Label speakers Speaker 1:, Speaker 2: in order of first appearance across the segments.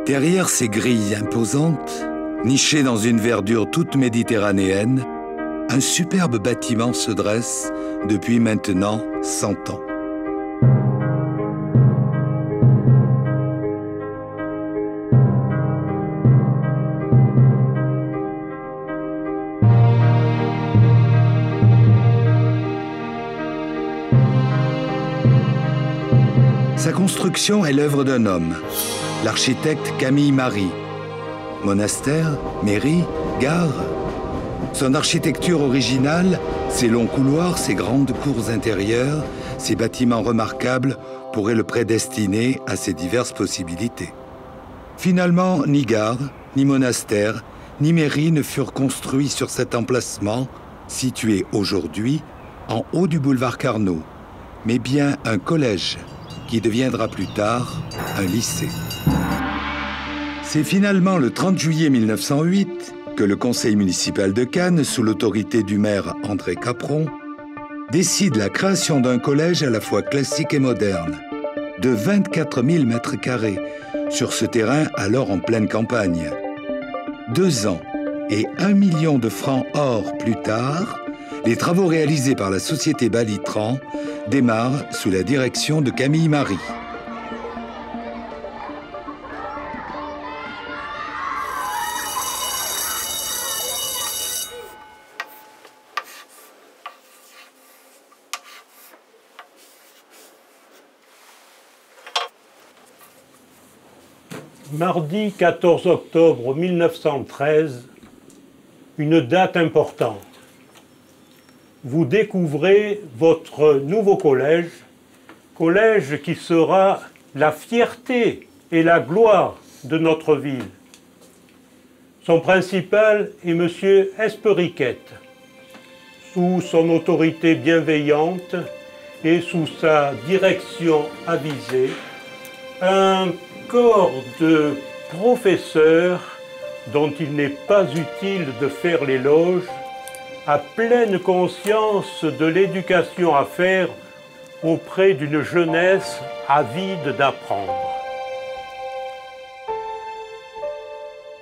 Speaker 1: Derrière ces grilles imposantes, niché dans une verdure toute méditerranéenne, un superbe bâtiment se dresse depuis maintenant 100 ans. Sa construction est l'œuvre d'un homme, l'architecte Camille Marie. Monastère, mairie, gare. Son architecture originale, ses longs couloirs, ses grandes cours intérieures, ses bâtiments remarquables pourraient le prédestiner à ces diverses possibilités. Finalement, ni gare, ni monastère, ni mairie ne furent construits sur cet emplacement, situé aujourd'hui en haut du boulevard Carnot, mais bien un collège qui deviendra plus tard un lycée. C'est finalement le 30 juillet 1908 que le conseil municipal de Cannes, sous l'autorité du maire André Capron, décide la création d'un collège à la fois classique et moderne, de 24 000 mètres carrés, sur ce terrain alors en pleine campagne. 2 ans et 1 million de francs or plus tard, les travaux réalisés par la société Balitran démarrent sous la direction de Camille Marie.
Speaker 2: Mardi 14 octobre 1913, une date importante. Vous découvrez votre nouveau collège, collège qui sera la fierté et la gloire de notre ville. Son principal est M. Esperiquette. Sous son autorité bienveillante et sous sa direction avisée, un corps de professeurs dont il n'est pas utile de faire l'éloge, a pleine conscience de l'éducation à faire auprès d'une jeunesse avide d'apprendre.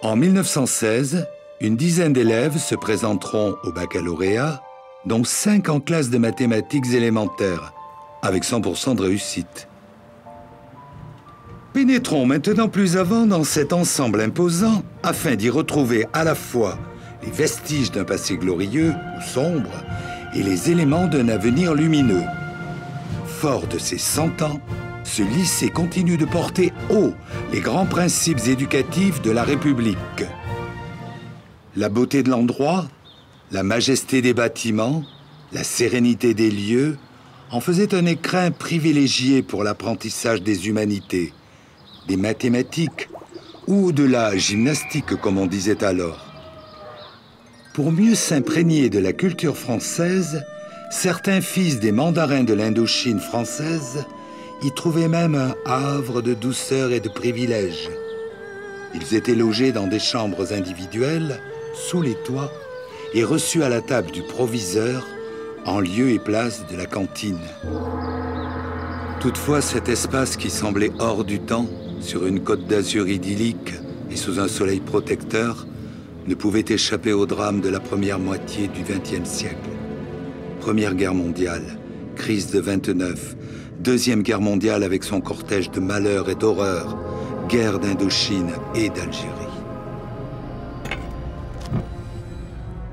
Speaker 1: En 1916, une dizaine d'élèves se présenteront au baccalauréat, dont 5 en classe de mathématiques élémentaires, avec 100% de réussite. Pénétrons maintenant plus avant dans cet ensemble imposant afin d'y retrouver à la fois les vestiges d'un passé glorieux ou sombre et les éléments d'un avenir lumineux. Fort de ses 100 ans, ce lycée continue de porter haut les grands principes éducatifs de la République. La beauté de l'endroit, la majesté des bâtiments, la sérénité des lieux en faisaient un écrin privilégié pour l'apprentissage des humanités, des mathématiques ou de la gymnastique, comme on disait alors. Pour mieux s'imprégner de la culture française, certains fils des mandarins de l'Indochine française y trouvaient même un havre de douceur et de privilèges. Ils étaient logés dans des chambres individuelles, sous les toits, et reçus à la table du proviseur, en lieu et place de la cantine. Toutefois, cet espace qui semblait hors du temps, sur une côte d'azur idyllique et sous un soleil protecteur, ne pouvait échapper au drame de la première moitié du XXe siècle. Première guerre mondiale, crise de 29, Deuxième guerre mondiale avec son cortège de malheurs et d'horreurs, guerre d'Indochine et d'Algérie.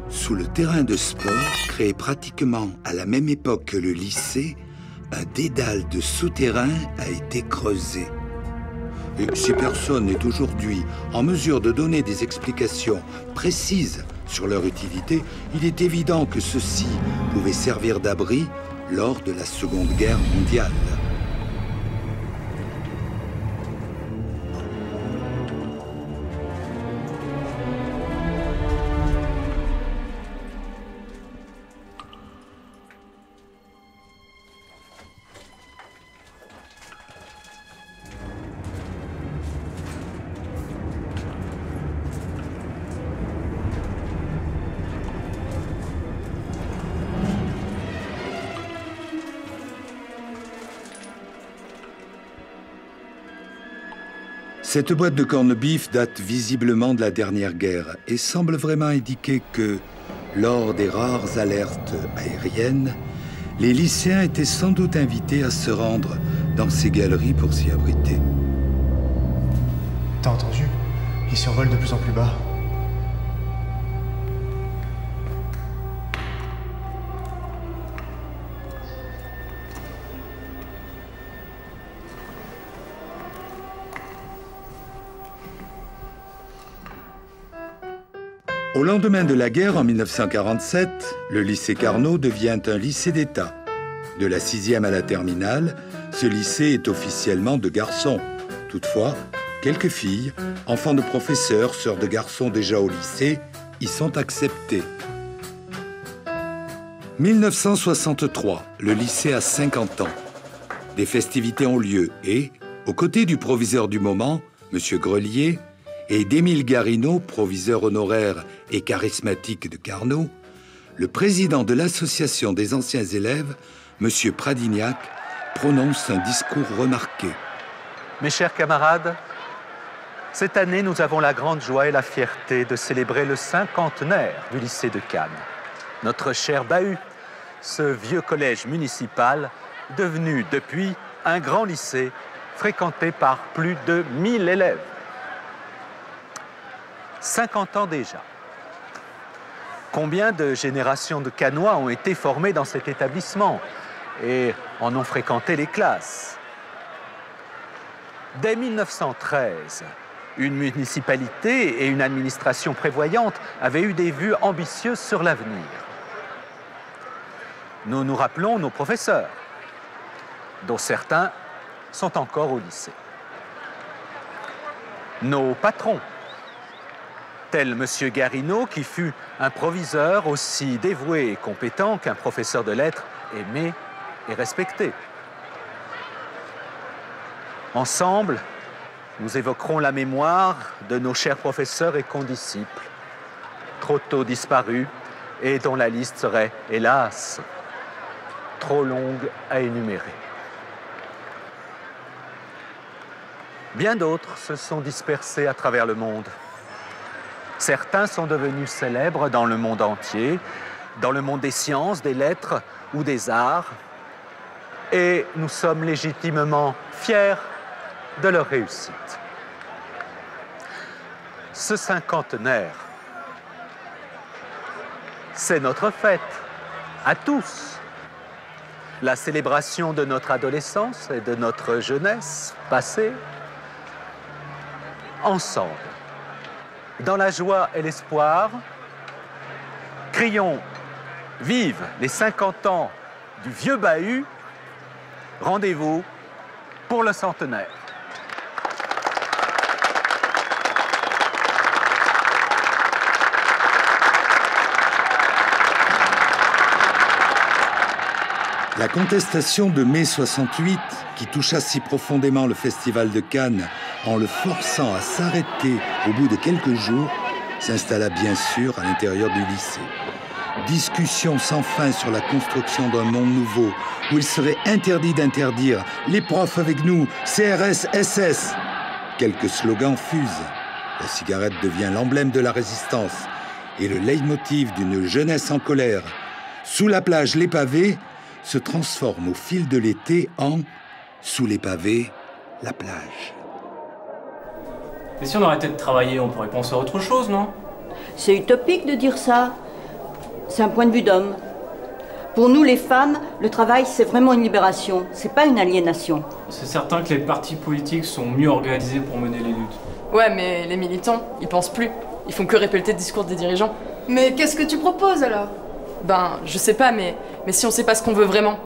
Speaker 1: Sous le terrain de sport, créé pratiquement à la même époque que le lycée, un dédale de souterrain a été creusé. Et si personne n'est aujourd'hui en mesure de donner des explications précises sur leur utilité, il est évident que ceux-ci pouvaient servir d'abri lors de la Seconde Guerre mondiale. Cette boîte de corned beef date visiblement de la dernière guerre et semble vraiment indiquer que, lors des rares alertes aériennes, les lycéens étaient sans doute invités à se rendre dans ces galeries pour s'y abriter.
Speaker 3: T'as entendu? Ils survolent de plus en plus bas.
Speaker 1: Au lendemain de la guerre, en 1947, le lycée Carnot devient un lycée d'État. De la 6e à la terminale, ce lycée est officiellement de garçons. Toutefois, quelques filles, enfants de professeurs, sœurs de garçons déjà au lycée, y sont acceptées. 1963, le lycée a 50 ans. Des festivités ont lieu et, aux côtés du proviseur du moment, M. Grelier, et d'Émile Garinaud, proviseur honoraire et charismatique de Carnot, le président de l'association des anciens élèves, M. Pradignac, prononce un discours remarqué.
Speaker 4: Mes chers camarades, cette année, nous avons la grande joie et la fierté de célébrer le 50e du lycée de Cannes. Notre cher Bahut, ce vieux collège municipal, devenu depuis un grand lycée fréquenté par plus de 1000 élèves. 50 ans déjà. Combien de générations de Cannois ont été formées dans cet établissement et en ont fréquenté les classes? Dès 1913, une municipalité et une administration prévoyante avaient eu des vues ambitieuses sur l'avenir. Nous nous rappelons nos professeurs, dont certains sont encore au lycée. Nos patrons, tel M. Garinaud, qui fut un proviseur aussi dévoué et compétent qu'un professeur de lettres aimé et respecté. Ensemble, nous évoquerons la mémoire de nos chers professeurs et condisciples, trop tôt disparus et dont la liste serait, hélas, trop longue à énumérer. Bien d'autres se sont dispersés à travers le monde. Certains sont devenus célèbres dans le monde entier, dans le monde des sciences, des lettres ou des arts, et nous sommes légitimement fiers de leur réussite. Ce 50e, c'est notre fête, à tous. La célébration de notre adolescence et de notre jeunesse passée, ensemble. Dans la joie et l'espoir, crions « Vive les 50 ans du vieux Bahut !» Rendez-vous pour le centenaire.
Speaker 1: La contestation de mai 68, qui toucha si profondément le Festival de Cannes en le forçant à s'arrêter au bout de quelques jours, s'installa bien sûr à l'intérieur du lycée. Discussion sans fin sur la construction d'un monde nouveau, où il serait interdit d'interdire « Les profs avec nous, CRS, SS ». Quelques slogans fusent. La cigarette devient l'emblème de la résistance et le leitmotiv d'une jeunesse en colère. Sous la plage, les pavés se transforme au fil de l'été en « Sous les pavés, la plage ».
Speaker 5: Mais si on arrêtait de travailler, on pourrait penser à autre chose, non?
Speaker 6: C'est utopique de dire ça. C'est un point de vue d'homme. Pour nous, les femmes, le travail, c'est vraiment une libération. C'est pas une aliénation.
Speaker 5: C'est certain que les partis politiques sont mieux organisés pour mener les luttes.
Speaker 7: Ouais, mais les militants, ils pensent plus. Ils font que répéter le discours des dirigeants.
Speaker 8: Mais qu'est-ce que tu proposes alors?
Speaker 7: Ben, je sais pas, mais si on sait pas ce qu'on veut vraiment,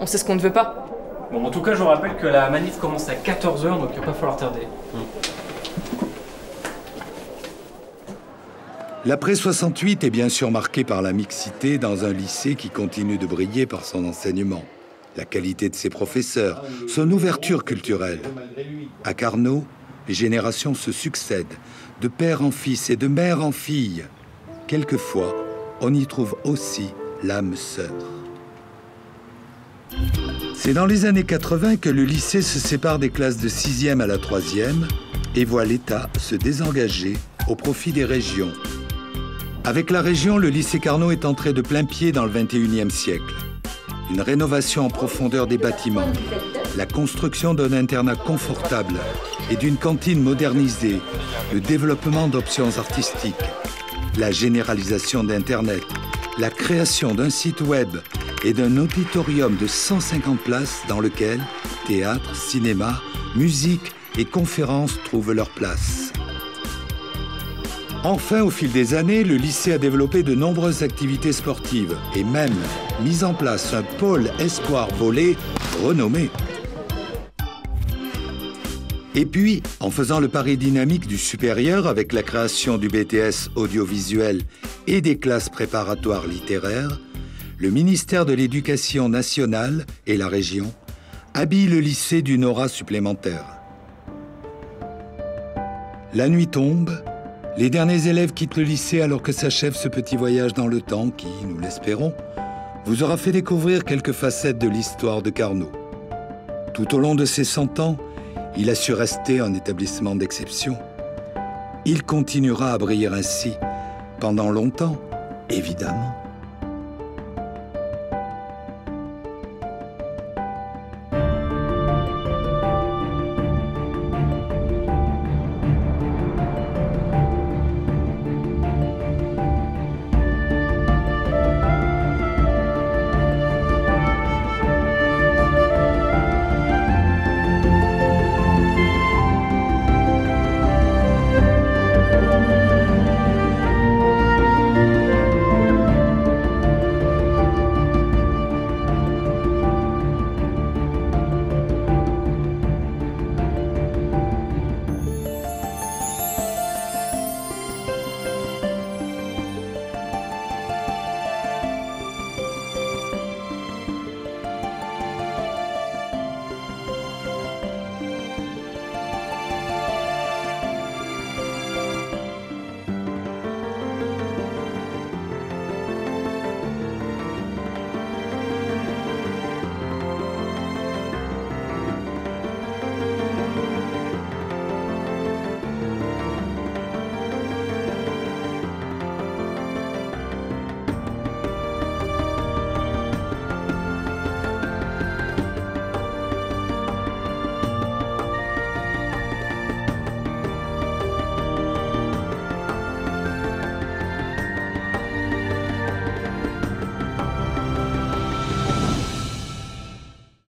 Speaker 7: on sait ce qu'on ne veut pas.
Speaker 5: Bon, en tout cas, je vous rappelle que la manif commence à 14 h, donc il va pas falloir tarder.
Speaker 1: L'après 68 est bien sûr marqué par la mixité dans un lycée qui continue de briller par son enseignement, la qualité de ses professeurs, son ouverture culturelle. À Carnot, les générations se succèdent, de père en fils et de mère en fille. Quelquefois, on y trouve aussi l'âme sœur. C'est dans les années 80 que le lycée se sépare des classes de 6e à la 3e et voit l'État se désengager au profit des régions. Avec la région, le lycée Carnot est entré de plein pied dans le XXIe siècle. Une rénovation en profondeur des bâtiments, la construction d'un internat confortable et d'une cantine modernisée, le développement d'options artistiques, la généralisation d'Internet, la création d'un site web et d'un auditorium de 150 places dans lequel théâtre, cinéma, musique et conférences trouvent leur place. Enfin, au fil des années, le lycée a développé de nombreuses activités sportives et même mis en place un pôle espoir volley renommé. Et puis, en faisant le pari dynamique du supérieur avec la création du BTS audiovisuel et des classes préparatoires littéraires, le ministère de l'Éducation nationale et la région habillent le lycée d'une aura supplémentaire. La nuit tombe, les derniers élèves quittent le lycée alors que s'achève ce petit voyage dans le temps qui, nous l'espérons, vous aura fait découvrir quelques facettes de l'histoire de Carnot. Tout au long de ses 100 ans, il a su rester un établissement d'exception. Il continuera à briller ainsi pendant longtemps, évidemment.